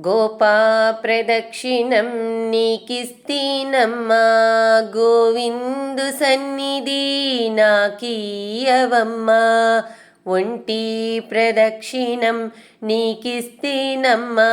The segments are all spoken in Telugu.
గోపా ప్రదక్షిణం నీకిస్తీనమ్మా, గోవిందు సన్నిధి నాకీయవమ్మా. ఒంటి ప్రదక్షిణం నీకిస్తీనమ్మా,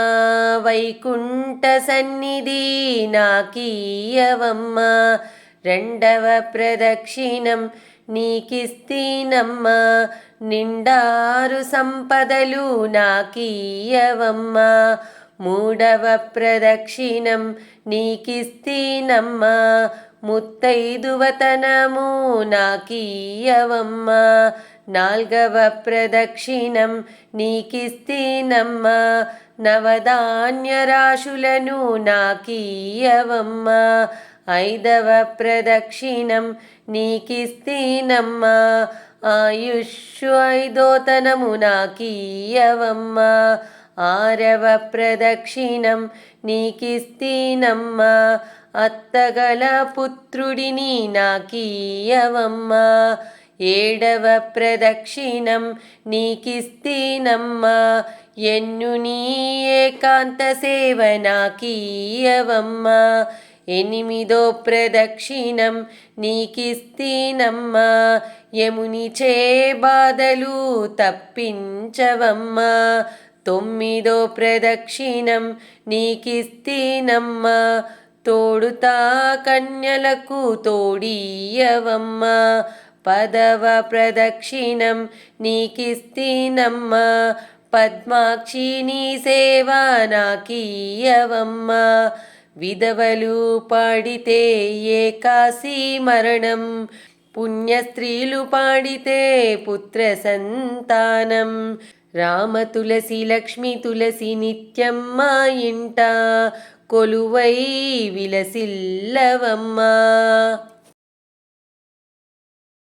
వైకుంఠ సన్నిధి నాకీయవమ్మా. రెండవ ప్రదక్షిణం నీకిస్తీనమ్మా, నిండారు సంపదలు నాకీయవమ్మా. మూడవ ప్రదక్షిణం నీకిస్తీనమ్మా, ముత్తైదువతనము నాకీయవమ్మా. నాల్గవ ప్రదక్షిణం నీకిస్తీనమ్మా, నవధాన్యరాశులను నాకీయవమ్మా. ఐదవ ప్రదక్షిణం నీకిస్తీనమ్మా, ఆయుష్షు ఐదోతనము నాకీయవమ్మా. ఆరవ ప్రదక్షిణం నీకిస్తీనమ్మా, అత్తగల పుత్రుడిని నాకీయవమ్మా. ఏడవ ప్రదక్షిణం నీకిస్తీనమ్మా, ఎన్నునీ ఏకాంత సేవ నాకీయవమ్మా. ఎనిమిదో ప్రదక్షిణం నీకిస్తీనమ్మా, యమునిచే బాధలు తప్పించవమ్మా. తొమ్మిదో ప్రదక్షిణం నీకిస్తీనమ్మా, తోడుతా కన్యలకు తోడీయవమ్మా. పదవ ప్రదక్షిణం నీకిస్తీనమ్మా, పద్మాక్షి నీ సేవ నాకీయవమ్మా. విధవలు పాడితే ఏకాశీ మరణం, పుణ్యస్త్రీలు పాడితే పుత్ర సంతానం. రామ తులసి లక్ష్మి తులసి నిత్యం మా ఇంట కొలువై విలసిల్లవమ్మా.